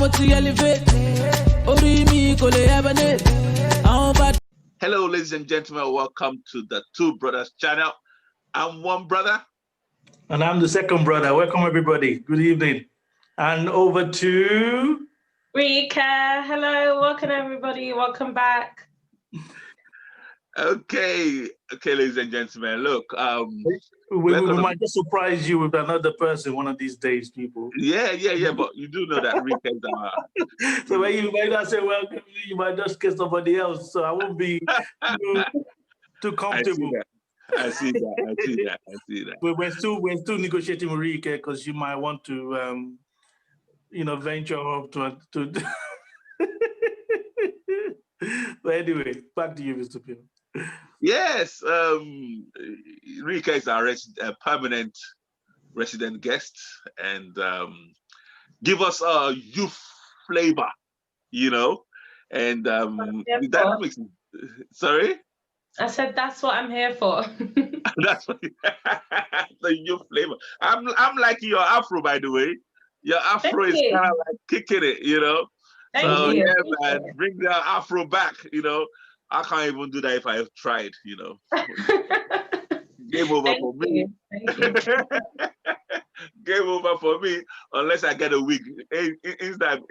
Hello, ladies and gentlemen. Welcome to the Two Brothers channel. I'm one brother. And I'm the second brother. Welcome, everybody. Good evening. And over to... Rika. Hello. Welcome, everybody. Welcome back. Okay, ladies and gentlemen. Look, we might just surprise you with another person one of these days, people. Yeah. But you do know that Rika is So when you might not say welcome, you might just get somebody else. So I won't be too comfortable. I see that. But we're still negotiating with Rika because you might want to, venture up to. But anyway, back to you, Mr. Pim. Yes, Rika is our permanent resident guest, and give us a youth flavor, and dynamics. Sorry, I said that's what I'm here for. That's what the youth flavor. I'm liking your afro, by the way. Your afro is kind of like kicking it, Thank you. Yeah, man, bring the afro back, I can't even do that if I have tried, Game over for me. Thank you. Game over for me unless I get a wig. Isn't that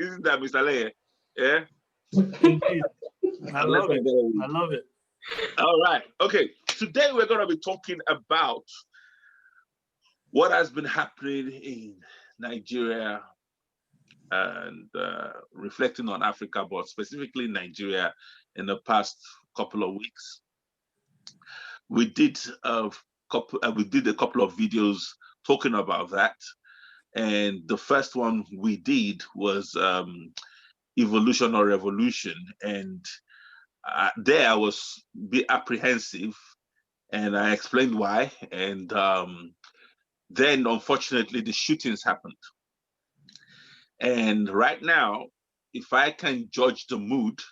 Mr. Leye? Yeah? I love it. All right. Okay. Today we're going to be talking about what has been happening in Nigeria and reflecting on Africa, but specifically Nigeria in the past couple of weeks. We did a couple of videos talking about that, and the first one we did was evolution or revolution, and there I was a bit apprehensive, and I explained why, and then unfortunately the shootings happened. And right now, if I can judge the mood,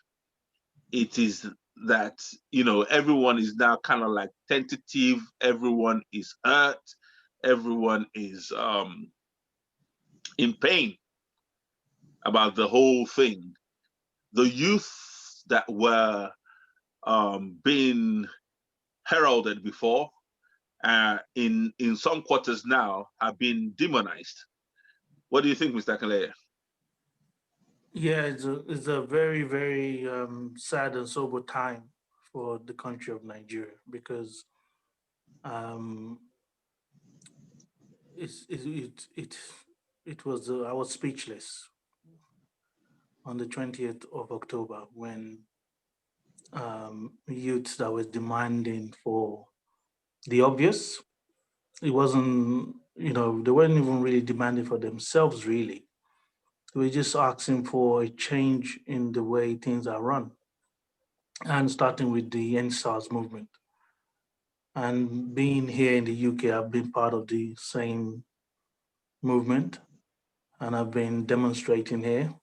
it is that, everyone is now kind of like tentative, everyone is hurt, everyone is in pain about the whole thing. The youth that were being heralded before, in some quarters now, have been demonized. What do you think, Mr. Kalea? Yeah, it's a very, very sad and sober time for the country of Nigeria, because it was I was speechless on the 20th of October when youths that was demanding for the obvious. It wasn't, they weren't even really demanding for themselves, really. We're just asking for a change in the way things are run, and starting with the NSAS movement. And being here in the UK, I've been part of the same movement, and I've been demonstrating here.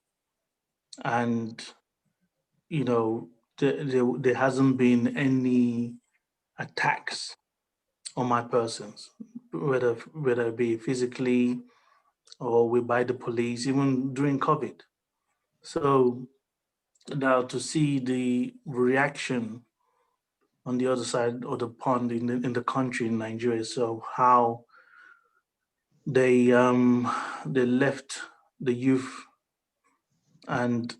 And, there hasn't been any attacks on my persons, whether it be physically or by the police, even during COVID. So now to see the reaction on the other side of the pond in the country, in Nigeria, so how they left the youth, and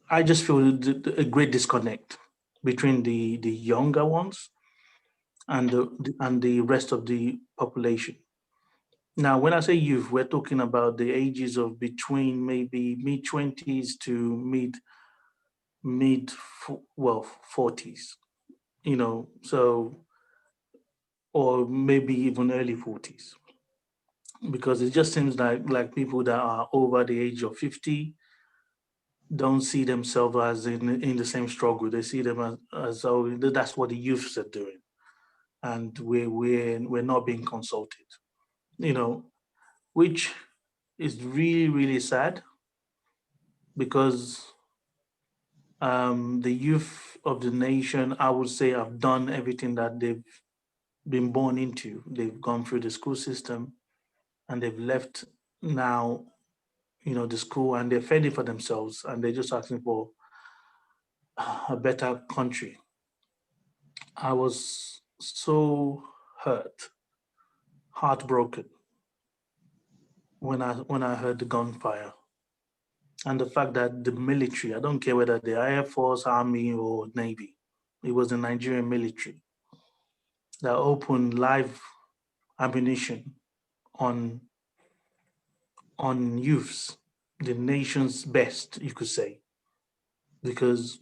I just feel a great disconnect between the younger ones and the rest of the population. Now, when I say youth, we're talking about the ages of between maybe mid-20s to mid 40s, so, or maybe even early 40s, because it just seems like people that are over the age of 50 don't see themselves as in the same struggle. They see them as though that's what the youths are doing, and we're not being consulted, which is really, really sad, because the youth of the nation, I would say, have done everything that they've been born into. They've gone through the school system, and they've left now, the school, and they're fending for themselves, and they're just asking for a better country. I was so hurt, heartbroken when I heard the gunfire and the fact that the military, I don't care whether the Air Force, Army, or Navy, it was the Nigerian military that opened live ammunition on youths, the nation's best, you could say, because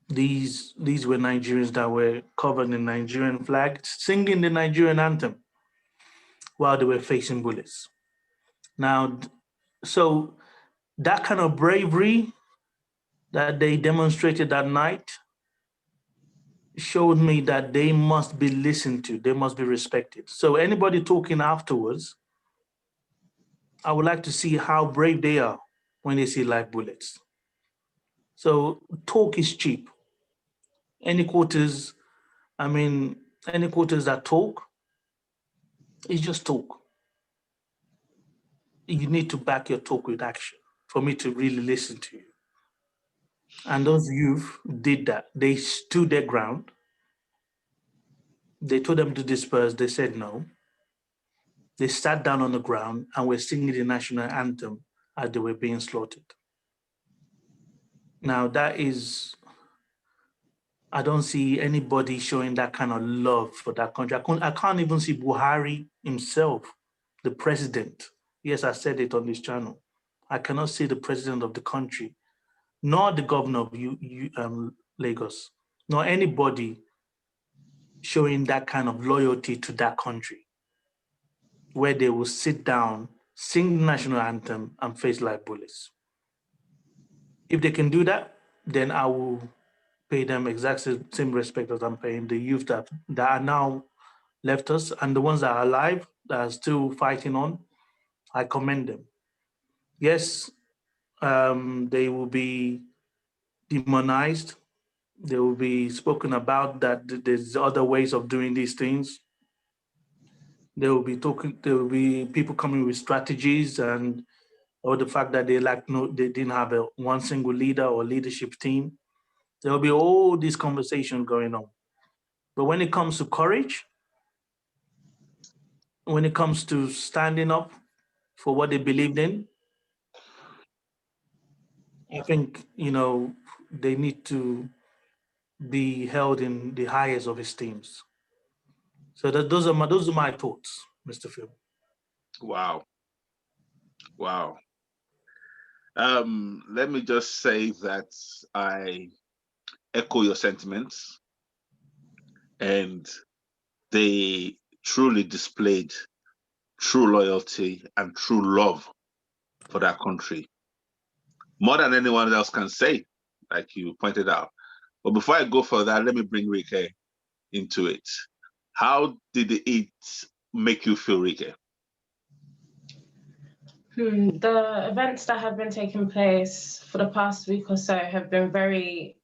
these were Nigerians that were covered in Nigerian flag, singing the Nigerian anthem while they were facing bullets. Now, so that kind of bravery that they demonstrated that night showed me that they must be listened to, they must be respected. So anybody talking afterwards, I would like to see how brave they are when they see live bullets. So talk is cheap. Any quarters, any quarters that talk is just talk. You need to back your talk with action for me to really listen to you. And those youth did that. They stood their ground. They told them to disperse. They said no. They sat down on the ground and were singing the national anthem as they were being slaughtered. Now, I don't see anybody showing that kind of love for that country. I can't even see Buhari himself, the president. Yes, I said it on this channel. I cannot see the president of the country, nor the governor of Lagos, nor anybody showing that kind of loyalty to that country, where they will sit down, sing the national anthem, and face live bullets. If they can do that, then I will pay them exact same respect as I'm paying the youth that are now left us, and the ones that are alive, that are still fighting on. I commend them. Yes, they will be demonized. They will be spoken about that there's other ways of doing these things. There will be people coming with strategies, or the fact that they didn't have one single leader or leadership team. There will be all these conversations going on. But when it comes to courage, when it comes to standing up for what they believed in, I think, they need to be held in the highest of esteems. So those are my thoughts, Mr. Phil. Wow. Wow. Let me just say that I echo your sentiments, and they truly displayed true loyalty and true love for that country, more than anyone else can say, like you pointed out. But before I go for that, let me bring Rike into it. How did it make you feel, Rike? The events that have been taking place for the past week or so have been very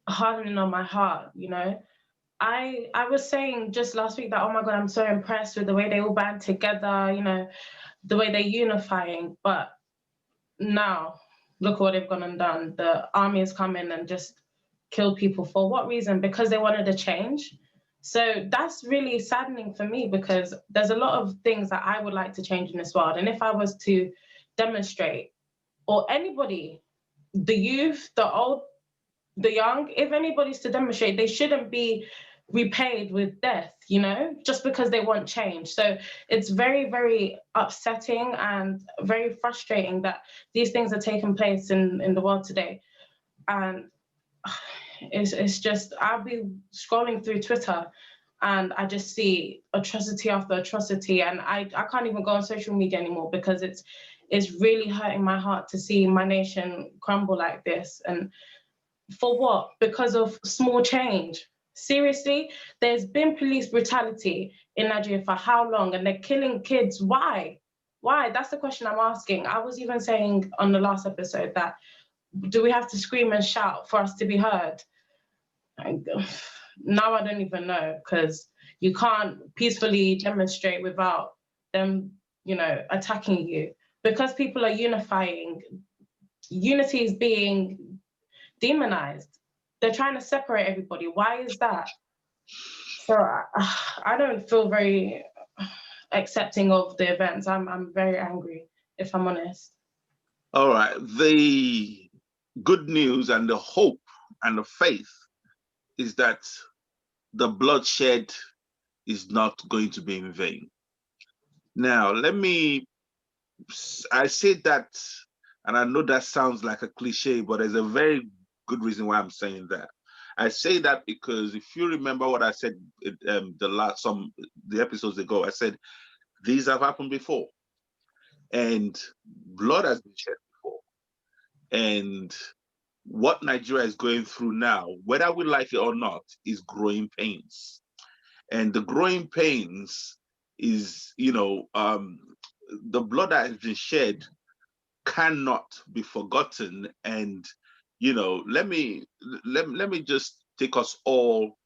hardening on my heart, I was saying just last week that, oh my God, I'm so impressed with the way they all band together, the way they're unifying. But now, look what they've gone and done. The army has come in and just killed people. For what reason? Because they wanted a change. So that's really saddening for me, because there's a lot of things that I would like to change in this world. And if I was to demonstrate, or anybody, the youth, the old, the young, if anybody's to demonstrate, they shouldn't be repaid with death, just because they want change. So it's very, very upsetting and very frustrating that these things are taking place in the world today. And it's just, I'll be scrolling through Twitter and I just see atrocity after atrocity, and I can't even go on social media anymore, because it's really hurting my heart to see my nation crumble like this. And for what? Because of small change. Seriously, there's been police brutality in Nigeria for how long? And they're killing kids. Why? Why? That's the question I'm asking. I was even saying on the last episode that, do we have to scream and shout for us to be heard? Now I don't even know, because you can't peacefully demonstrate without them attacking you. Because people are unifying, unity is being demonized. They're trying to separate everybody. Why is that? So I don't feel very accepting of the events. I'm very angry, if I'm honest. All right. The good news and the hope and the faith is that the bloodshed is not going to be in vain. Now, I say that, and I know that sounds like a cliche, but there's a very good reason why I'm saying that. I say that because if you remember what I said the episodes ago, I said these have happened before, and blood has been shed before, and what Nigeria is going through now, whether we like it or not, is growing pains, and the growing pains is, the blood that has been shed cannot be forgotten. And let me just take us all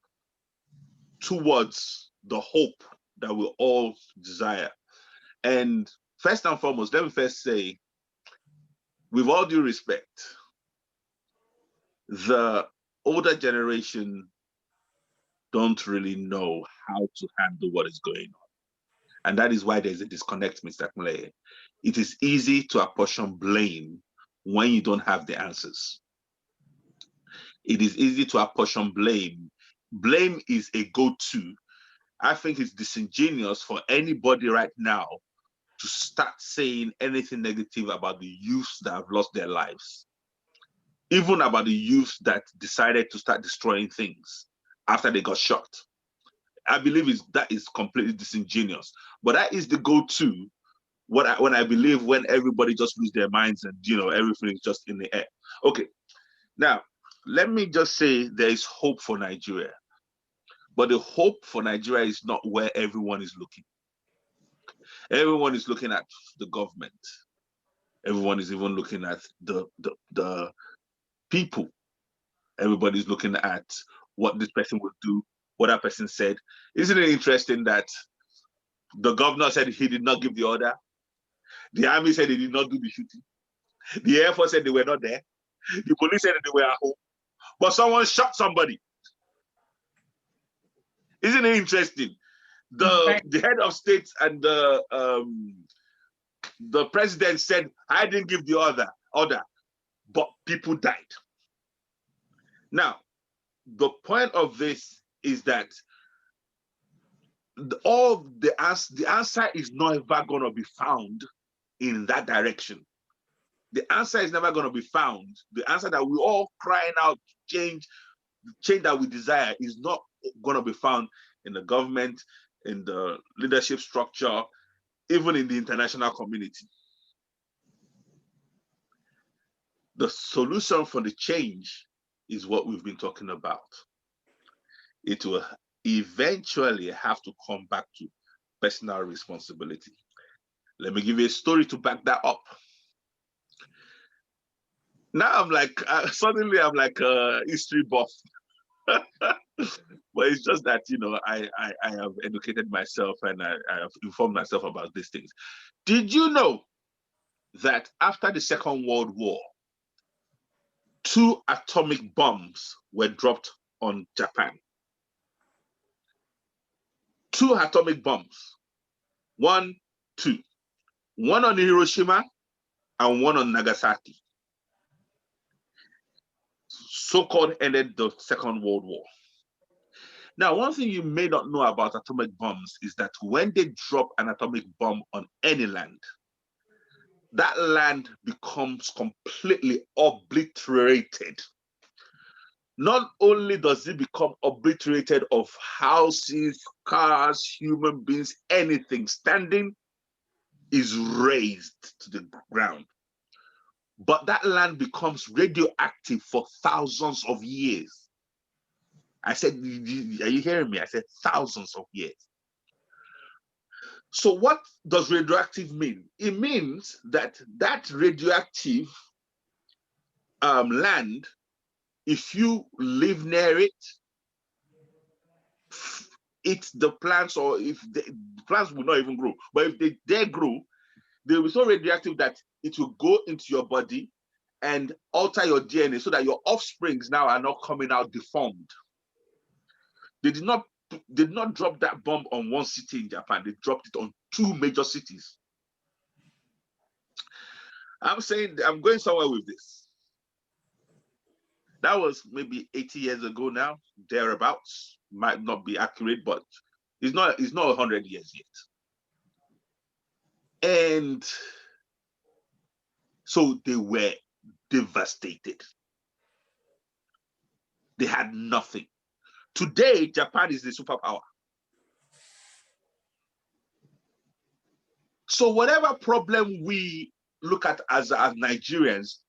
towards the hope that we all desire. And first and foremost, let me first say, with all due respect, the older generation don't really know how to handle what is going on. And that is why there's a disconnect, Mr. Akinleye. It is easy to apportion blame when you don't have the answers. It is easy to apportion blame. Blame is a go-to. I think it's disingenuous for anybody right now to start saying anything negative about the youths that have lost their lives, even about the youths that decided to start destroying things after they got shot. I believe that is completely disingenuous. But that is the go-to when I believe when everybody just lose their minds and everything is just in the air. Okay, now let me just say there is hope for Nigeria, but the hope for Nigeria is not where everyone is looking. Everyone is looking at the government. Everyone is even looking at the people. Everybody's looking at what this person would do, what that person said. Isn't it interesting that the governor said he did not give the order? The army said they did not do the shooting. The Air Force said they were not there. The police said they were at home. But someone shot somebody. Isn't it interesting? The head of state and the president said, I didn't give the order, but people died. Now, the point of this is that the answer is never going to be found in that direction. The answer is never going to be found. The answer that we're all crying out, change that we desire, is not going to be found in the government, in the leadership structure, even in the international community. The solution for the change is what we've been talking about. It will eventually have to come back to personal responsibility. Let me give you a story to back that up. Now I'm like, suddenly I'm like a history buff. But it's just that, I have educated myself and I have informed myself about these things. Did you know that after the Second World War, 2 atomic bombs were dropped on Japan? 2 atomic bombs. 1, 2. One on Hiroshima and one on Nagasaki. So-called ended the Second World War. Now, one thing you may not know about atomic bombs is that when they drop an atomic bomb on any land, that land becomes completely obliterated. Not only does it become obliterated of houses, cars, human beings, anything, standing is razed to the ground. But that land becomes radioactive for thousands of years. I said, are you hearing me? I said thousands of years. So what does radioactive mean? It means that radioactive land, if you live near it, it's the plants, or if the plants will not even grow. But if they grow, They'll be so radioactive that it will go into your body and alter your DNA so that your offsprings now are not coming out deformed. They did not drop that bomb on one city in Japan. They dropped it on 2 major cities. I'm saying I'm going somewhere with this. That was maybe 80 years ago now, thereabouts. Might not be accurate, but it's not 100 years yet. And so they were devastated. They had nothing. Today, Japan is the superpower. So whatever problem we look at as Nigerians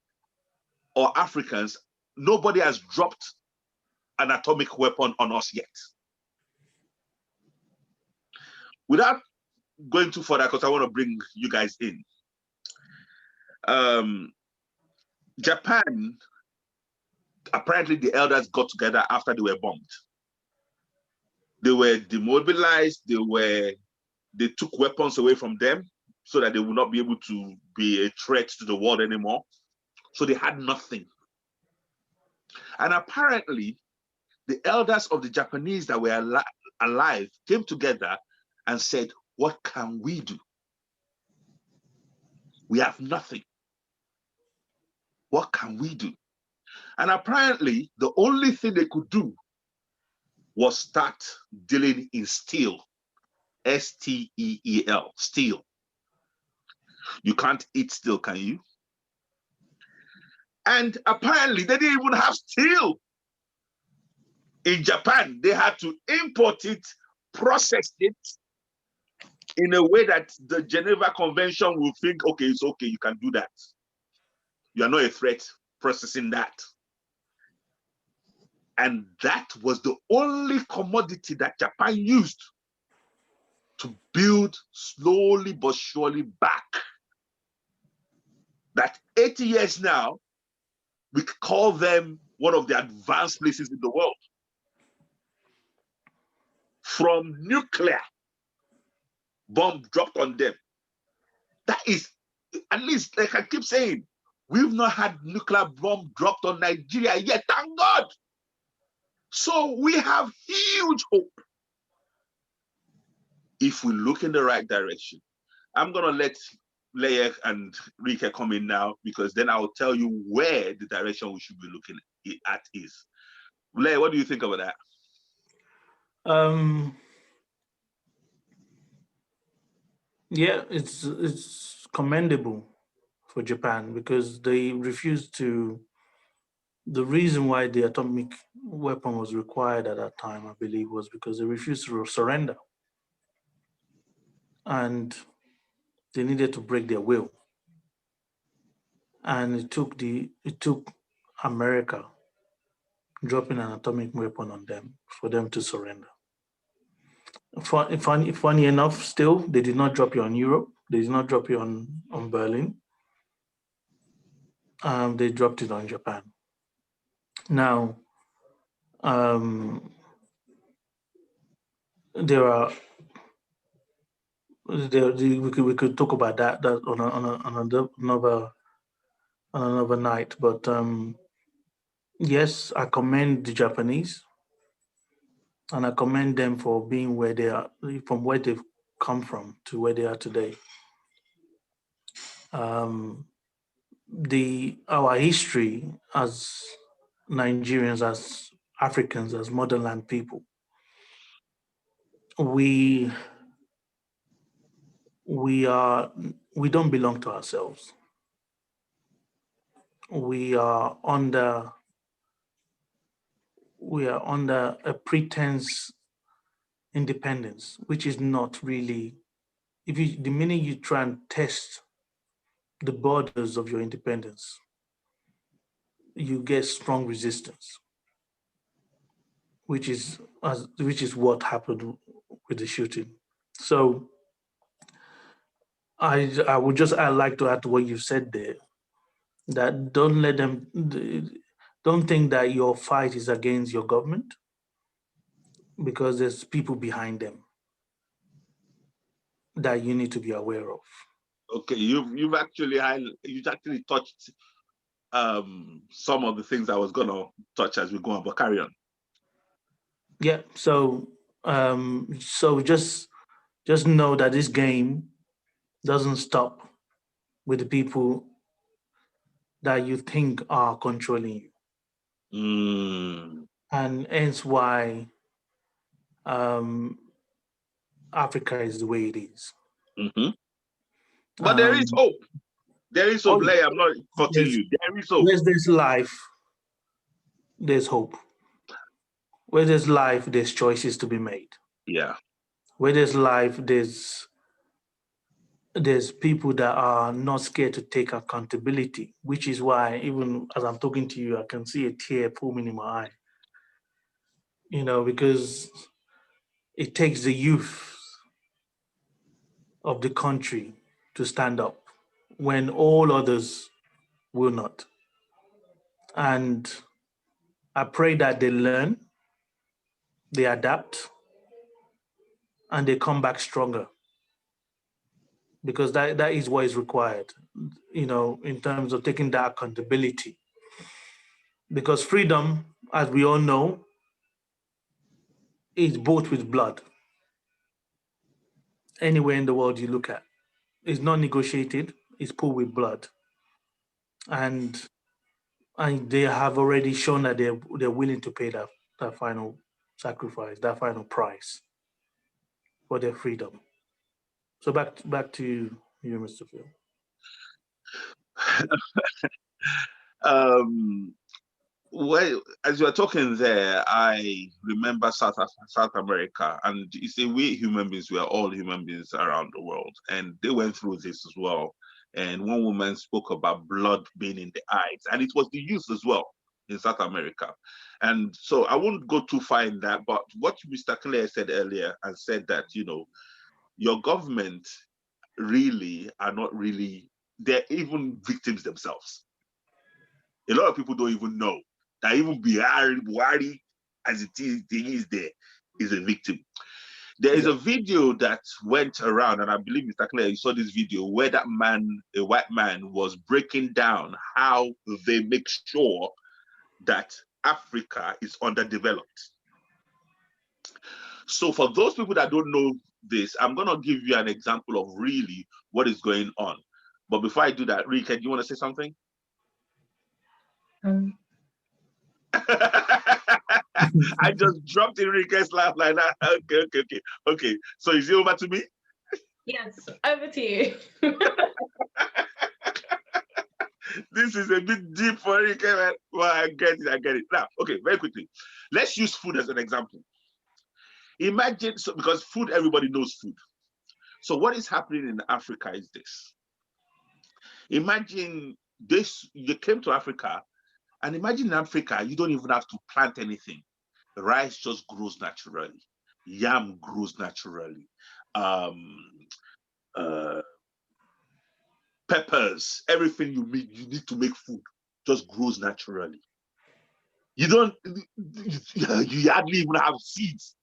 or Africans, nobody has dropped an atomic weapon on us yet. Without going too further, because I want to bring you guys in. Japan, apparently the elders got together after they were bombed. They were demobilized, they took weapons away from them so that they would not be able to be a threat to the world anymore. So they had nothing. And apparently, the elders of the Japanese that were alive came together and said, what can we do? We have nothing. What can we do? And apparently, the only thing they could do was start dealing in steel. S-T-E-E-L, steel. You can't eat steel, can you? And apparently, they didn't even have steel in Japan. They had to import it, process it in a way that the Geneva Convention will think, okay, it's okay, you can do that. You are not a threat processing that. And that was the only commodity that Japan used to build slowly but surely back. That 80 years now, we call them one of the advanced places in the world. From nuclear bomb dropped on them. That is, at least, like I keep saying, we've not had nuclear bomb dropped on Nigeria yet, thank God. So we have huge hope if we look in the right direction. I'm gonna let Leia and Rika come in now, because then I'll tell you where the direction we should be looking at is. Leia, what do you think about that? Yeah, it's commendable for Japan, because they refused to. The reason why the atomic weapon was required at that time, I believe, was because they refused to surrender, and they needed to break their will. And it took America dropping an atomic weapon on them for them to surrender. Funny enough, still, they did not drop you on Europe. They did not drop you on Berlin. They dropped it on Japan. Now, we could talk about that on another night. But yes, I commend the Japanese, and I commend them for being where they are, from where they've come from to where they are today. Our history as Nigerians, as Africans, as motherland people, we don't belong to ourselves. We are under a pretense independence, which is not really. The minute you try and test the borders of your independence, you get strong resistance, which is what happened with the shooting. So I would just like to add to what you said there, that don't think that your fight is against your government, because there's people behind them that you need to be aware of. Okay, you've actually touched some of the things I was gonna touch as we go on, but carry on. Yeah. So just know that this game doesn't stop with the people that you think are controlling you, Mm. and hence why um, Africa is the way it is. Hmm. But there is Um, hope. There is hope. oh, Lay, I'm not cutting there's you. There is hope. where's this life? There's hope. Where there's life, there's choices to be made. Yeah. Where there's life, there's people that are not scared to take accountability, which is why even as I'm talking to you, I can see a tear forming in my eye. Because it takes the youth of the country to stand up when all others will not. And I pray that they learn, they adapt, and they come back stronger because that is what is required, in terms of taking that accountability. Because freedom, as we all know, is bought with blood. Anywhere in the world you look at, it's not negotiated, it's poured with blood. And they have already shown that they're willing to pay that final sacrifice, that final price for their freedom. So back to you, Mr. Phil. um, well, as you were talking there, I remember South America, and you say we human beings, we are all human beings around the world, and they went through this as well. And one woman spoke about blood being in the eyes, and it was the youth as well in South America. And so I won't go too far in that, but what Mr. Clare said earlier and said that, your government really are not really, they're even victims themselves. A lot of people don't even know that even Buhari, as it is, thing is there, is a victim. There is a video that went around, and I believe, Mr. Clare, you saw this video where that man, a white man, was breaking down how they make sure that Africa is underdeveloped. So for those people that don't know this, I'm going to give you an example of really what is going on. But before I do that, Rika, do you want to say something? I just dropped Enrique's laugh like that. Okay. So is it over to me? Yes, over to you. This is a bit deep for Enrique, man. Well, I get it. Now, okay, very quickly. Let's use food as an example. Imagine, because food, everybody knows food. So what is happening in Africa is this. Imagine this, you came to Africa, and imagine in Africa, you don't even have to plant anything. Rice just grows naturally. Yam grows naturally. Peppers, everything you need to make food just grows naturally. You don't, you hardly even have seeds.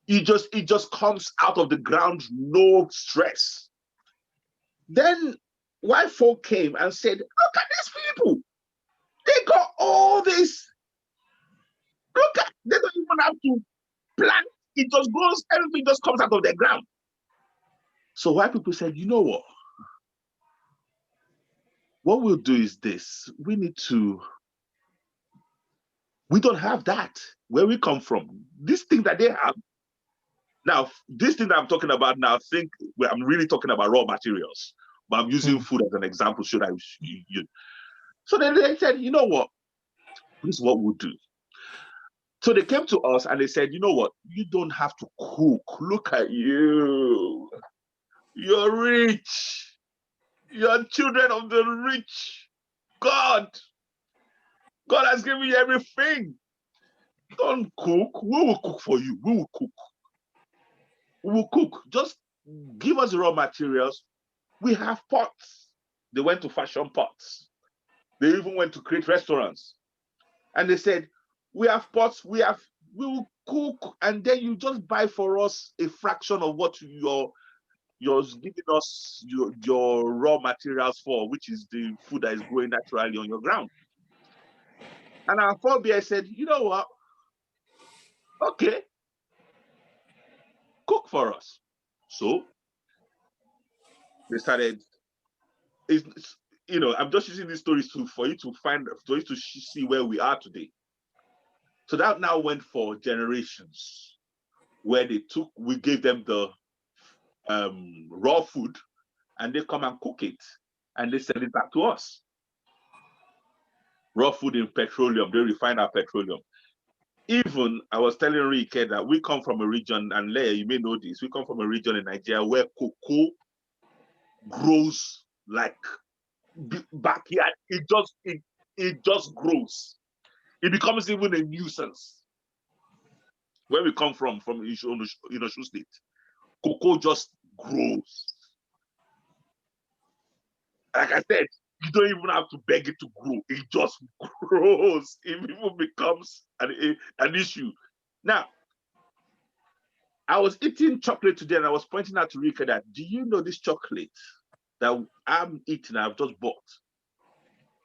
It just comes out of the ground, no stress. Then white folk came and said, look at these people. They got all this. Look at, they don't even have to plant. It just grows, everything just comes out of the ground. So white people said, you know what? What we'll do is this. We don't have that where we come from. This thing that they have. Now, this thing that I'm talking about now, I'm really talking about raw materials, but I'm using food as an example. So then they said, you know what? This is what we'll do. So they came to us and they said, you know what? You don't have to cook. Look at you. You're rich. You're children of the rich. God has given you everything. Don't cook. We will cook for you. We will cook. We will cook. Just give us the raw materials. We have pots. They went to fashion pots. They even went to create restaurants. And they said, we have pots, we will cook, and then you just buy for us a fraction of what you're giving us your raw materials for, which is the food that is growing naturally on your ground. And our forebears said, you know what? Okay, cook for us. So they started. I'm just using these stories for you to see where we are today. So that now went for generations, where we gave them the raw food, and they come and cook it, and they send it back to us. Raw food in petroleum, they refine our petroleum. Even I was telling Rike that we come from a region, and Leia, you may know this, we come from a region in Nigeria where cocoa grows like backyard. It just grows. It becomes even a nuisance. Where we come from Osun State, cocoa just grows. Like I said, you don't even have to beg it to grow. It just grows. It even becomes an issue. Now, I was eating chocolate today, and I was pointing out to Rika that, do you know this chocolate that I'm eating, I've just bought?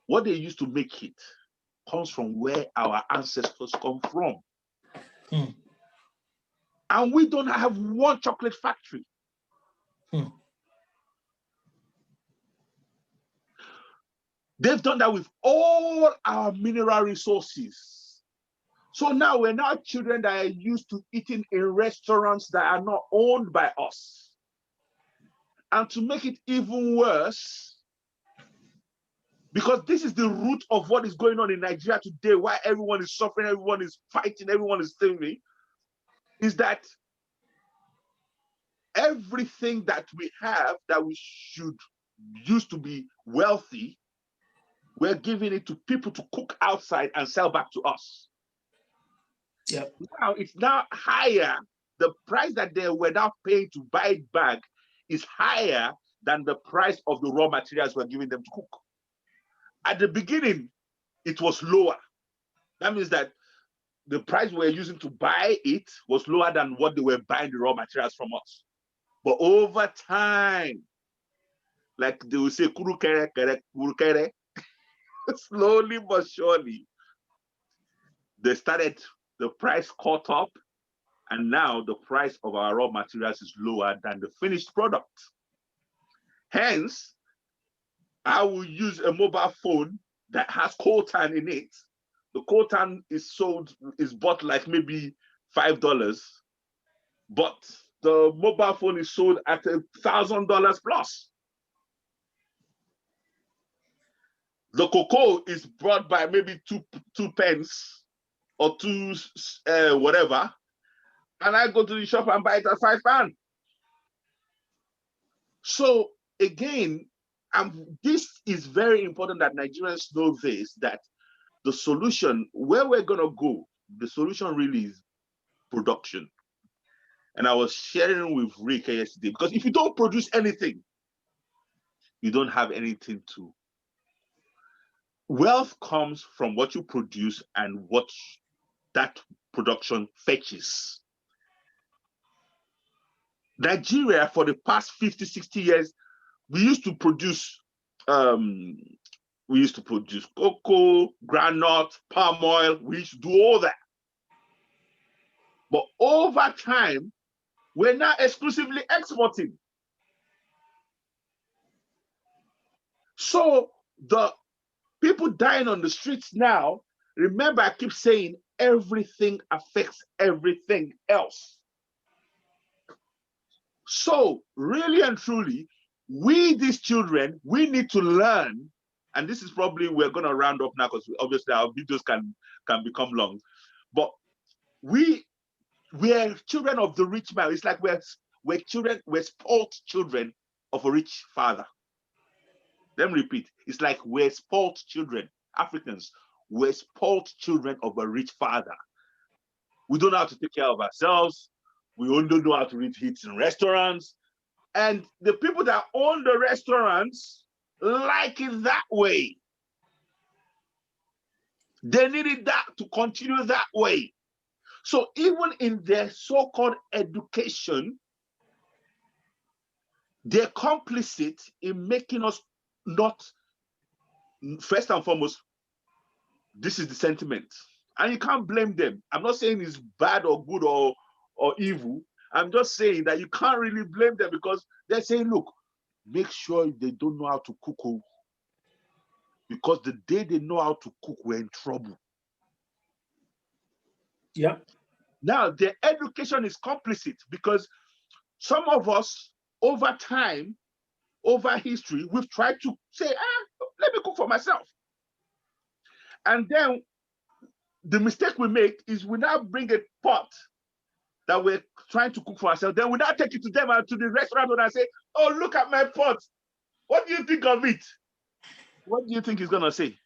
What they used to make it comes from where our ancestors come from. And we don't have one chocolate factory. They've done that with all our mineral resources. So now we're now children that are used to eating in restaurants that are not owned by us. And to make it even worse, because this is the root of what is going on in Nigeria today, why everyone is suffering, everyone is fighting, everyone is stealing, is that everything that we have that we should use to be wealthy, we're giving it to people to cook outside and sell back to us. Yep. Now it's now higher. The price that they were now paying to buy it back is higher than the price of the raw materials we're giving them to cook. At the beginning, it was lower. That means that the price we were using to buy it was lower than what they were buying the raw materials from us. But over time, like they will say, kuru kere, kuru kere, slowly but surely, the price caught up, and now the price of our raw materials is lower than the finished product. Hence, I will use a mobile phone that has coltan in it. The coltan is bought like maybe $5, but the mobile phone is sold at $1,000 plus. The cocoa is brought by maybe two pence or two whatever, and I go to the shop and buy it at £5. So again, this is very important that Nigerians know this, that the solution, where we're gonna go, the solution really is production. And I was sharing with Rick yesterday, because if you don't produce anything, you don't have anything to. Wealth comes from what you produce and what that production fetches. Nigeria, for the past 50, 60 years, we used to produce cocoa, groundnut, palm oil. We used to do all that. But over time, we're now exclusively exporting. So the people dying on the streets now, remember, I keep saying everything affects everything else. So really and truly, these children, we need to learn, and this is probably, we're going to round up now because obviously our videos can become long, but we're children of the rich man. It's like we're spoiled children of a rich father. Let me repeat. It's like we're spoiled children. Africans, we're spoiled children of a rich father. We don't know how to take care of ourselves. We only know how to eat in restaurants. And the people that own the restaurants like it that way. They needed that to continue that way. So even in their so-called education, they're complicit in making us not, first and foremost, this is the sentiment. And you can't blame them. I'm not saying it's bad or good or evil. I'm just saying that you can't really blame them because they're saying, look, make sure they don't know how to cook. Because the day they know how to cook, we're in trouble. Yeah. Now, their education is complicit because some of us, over time, over history, we've tried to say, let me cook for myself. And then the mistake we make is we now bring a pot that we're trying to cook for ourselves. Then we now take it to them and to the restaurant and say, oh, look at my pot. What do you think of it? What do you think he's going to say?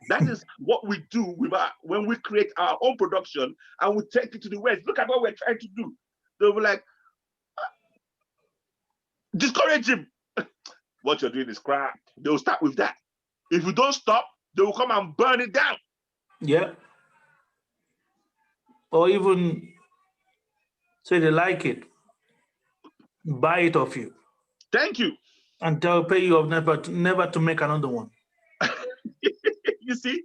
That is what we do when we create our own production and we take it to the West. Look at what we're trying to do. They'll be like, discourage him. What you're doing is crap. They'll start with that. If you don't stop, they will come and burn it down. Yeah. Or even say they like it, buy it off you. Thank you. And they'll pay you off never to make another one. You see?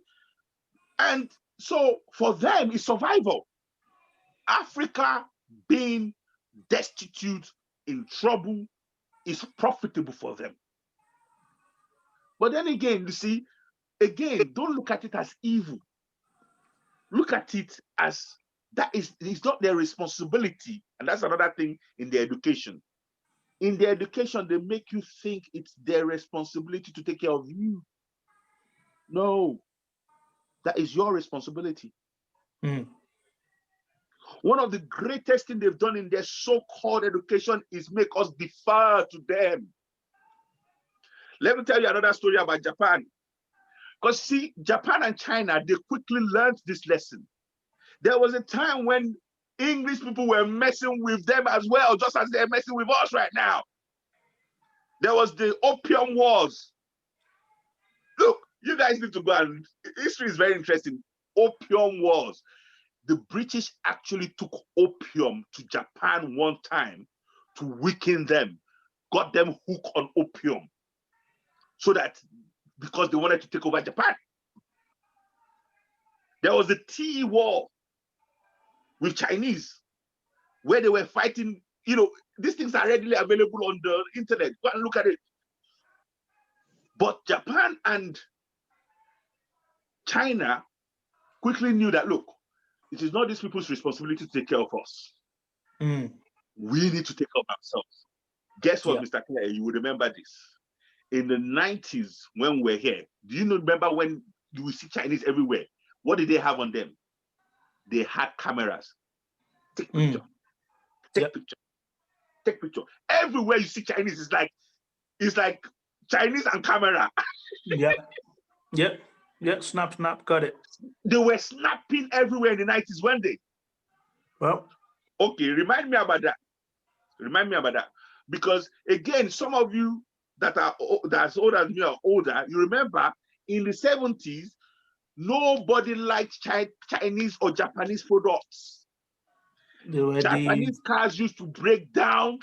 And so for them, it's survival. Africa being destitute, in trouble, is profitable for them. But then again, you see, don't look at it as evil. Look at it as it's not their responsibility. And that's another thing in their education. In their education, they make you think it's their responsibility to take care of you. No, that is your responsibility. Mm. One of the greatest things they've done in their so-called education is make us defer to them. Let me tell you another story about Japan. Because see, Japan and China, they quickly learned this lesson. There was a time when English people were messing with them as well, just as they're messing with us right now. There was the Opium Wars. Look, you guys need to go and, history is very interesting. Opium Wars. The British actually took opium to Japan one time to weaken them, got them hooked on opium, so that, because they wanted to take over Japan. There was the tea war with Chinese, where they were fighting. You know, these things are readily available on the internet. Go and look at it. But Japan and China quickly knew that, look, it is not these people's responsibility to take care of us. Mm. We need to take care of ourselves. Guess what, Yeah. Mr. Clare? You will remember this. In the 90s, when we were here, do you remember when you will see Chinese everywhere? What did they have on them? They had cameras. Take picture. Take picture. Take picture. Everywhere you see Chinese, it's like Chinese and camera. Yeah, snap, got it. They were snapping everywhere in the 90s, weren't they? Well, okay, remind me about that. Because again, some of you that's older than me or older, you remember in the 70s, nobody liked Chinese or Japanese products. Japanese cars used to break down.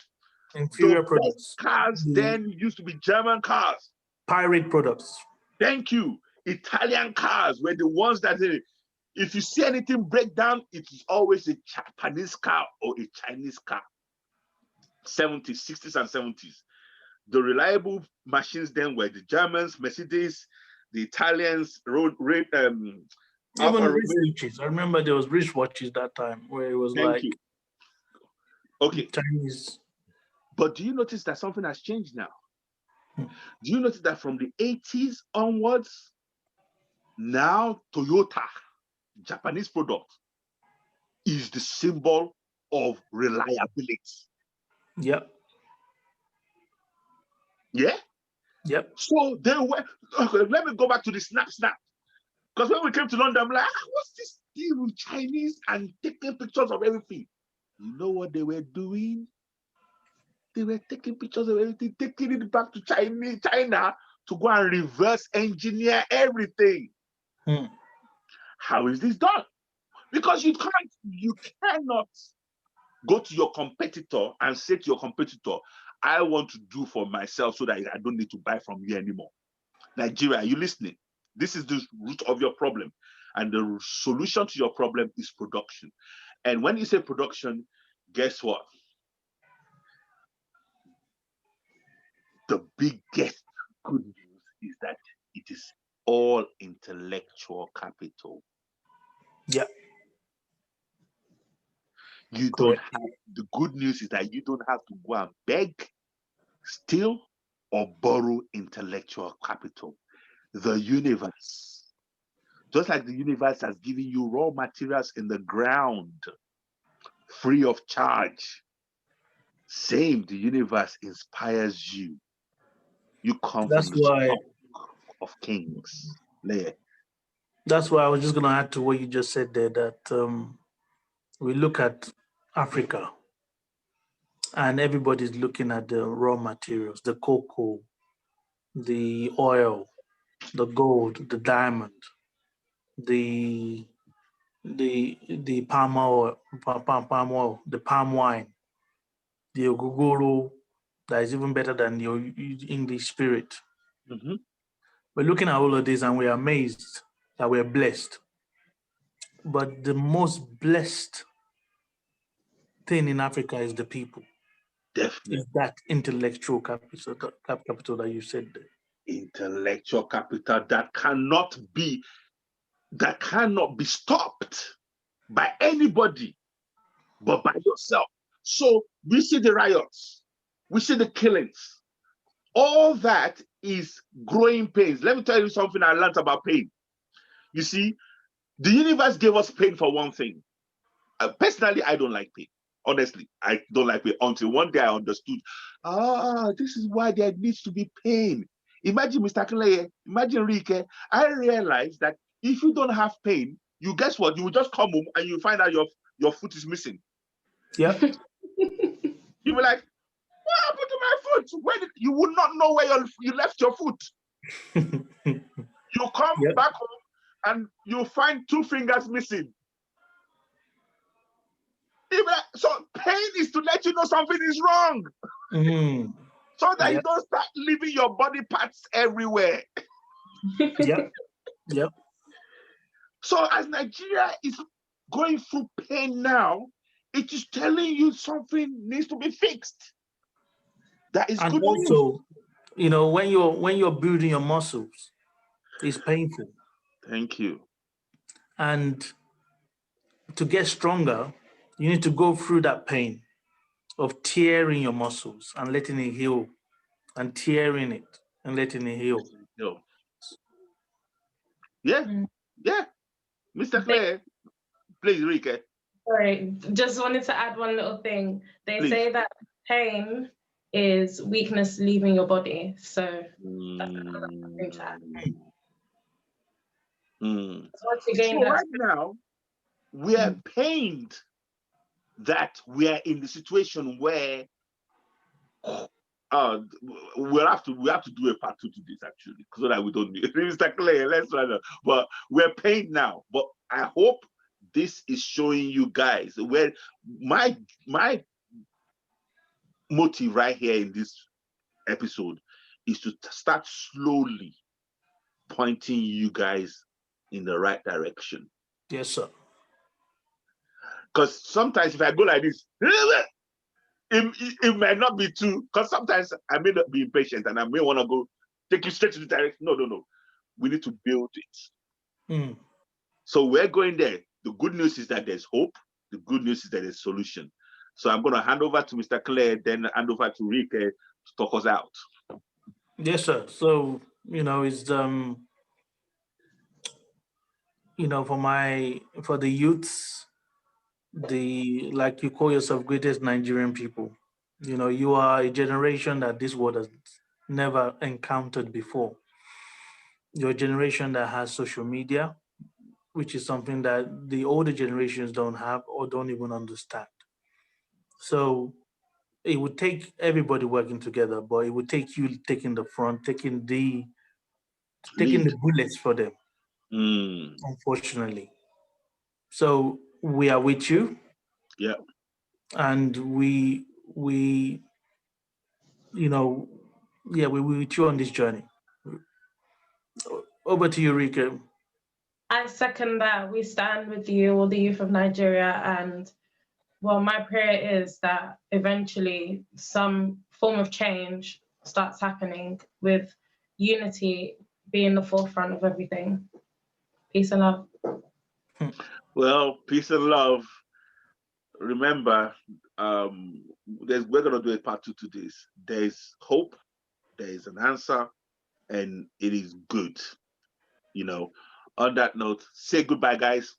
Inferior products. Cars then used to be German cars. Pirate products. Thank you. Italian cars were the ones that, if you see anything break down, it is always a Japanese car or a Chinese car. 70s, 60s, and 70s. The reliable machines then were the Germans, Mercedes, the Italians, even wristwatches. I remember there was wristwatches that time where it was okay, Chinese. But do you notice that something has changed now? Do you notice that from the 80s onwards, now Toyota, Japanese product, is the symbol of reliability? Yep. Yeah? Yep. So they were, okay, let me go back to the snap. Because when we came to London, I'm like, what's this deal with Chinese and taking pictures of everything? You know what they were doing? They were taking pictures of everything, taking it back to China to go and reverse engineer everything. How is this done? Because you cannot go to your competitor and say to your competitor, I want to do for myself so that I don't need to buy from you anymore. Nigeria, are you listening? This is the root of your problem. And the solution to your problem is production. And when you say production, guess what? The biggest good news is that it is all intellectual capital. Yeah. You don't have, the good news is that you don't have to go and beg, steal, or borrow intellectual capital. The universe, just like the universe has given you raw materials in the ground, free of charge, same, the universe inspires you. You come That's from the why. stock of kings. There. That's why I was just going to add to what you just said there, that we look at Africa and everybody's looking at the raw materials, the cocoa, the oil, the gold, the diamond, the the palm oil, palm oil, the palm wine, the ogogoro that is even better than your English spirit. Mm-hmm. We're looking at all of this and we're amazed that we're blessed. But the most blessed thing in Africa is the people. Definitely. Is that intellectual capital that you said there. Intellectual capital that cannot be stopped by anybody but by yourself. So we see the riots, we see the killings. All that is growing pains. Let me tell you something I learned about pain. You see, the universe gave us pain for one thing. Personally, I don't like pain. Honestly, I don't like pain until one day I understood, this is why there needs to be pain. Imagine Mr. Clay, imagine Rike. I realized that if you don't have pain, you guess what? You will just come home and you find out your foot is missing. Yeah. You'll be like, what happened to my foot? You would not know where you left your foot. You come back home and you find 2 fingers missing. So pain is to let you know something is wrong. Mm. So that you don't start leaving your body parts everywhere. Yep. So as Nigeria is going through pain now, it is telling you something needs to be fixed. That is and good also, news. When you're building your muscles, it's painful. Thank you. And to get stronger, you need to go through that pain of tearing your muscles and letting it heal, and tearing it and letting it heal. Yeah. Mr. Clay, please, Rike. Sorry, just wanted to add one little thing. They say that pain is weakness leaving your body. So that's another thing to add. Once you gain So right now, we are pained that we are in the situation where we have to do a part 2 to this actually, so that we don't need Mr. Clay. Let's try that. But we're pained now. But I hope this is showing you guys where my motive right here in this episode is to start slowly pointing you guys in the right direction. Yes, sir. Because sometimes if I go like this, it might not be too, because sometimes I may not be impatient and I may want to go take you straight to the direction. No. We need to build it. So we're going there. The good news is that there's hope. The good news is that there's solution. So I'm going to hand over to Mr. Claire, then hand over to Rike to talk us out. Yes, sir. So, it's for the youths, like you call yourself greatest Nigerian people, you are a generation that this world has never encountered before. You're a generation that has social media, which is something that the older generations don't have or don't even understand. So it would take everybody working together, but it would take you taking the front, taking the bullets for them. Unfortunately. So we are with you. Yeah. and we you know, yeah, we with you on this journey. Over to you, Rika. I second that. We stand with you, all the youth of Nigeria, and well, my prayer is that eventually some form of change starts happening with unity being the forefront of everything. Peace and love. Well, peace and love. Remember, we're gonna do a part two to this. There's hope, there is an answer, and it is good. You know. On that note, say goodbye, guys.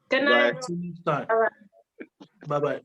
Good Goodbye. night. See you next time. All right. Bye bye.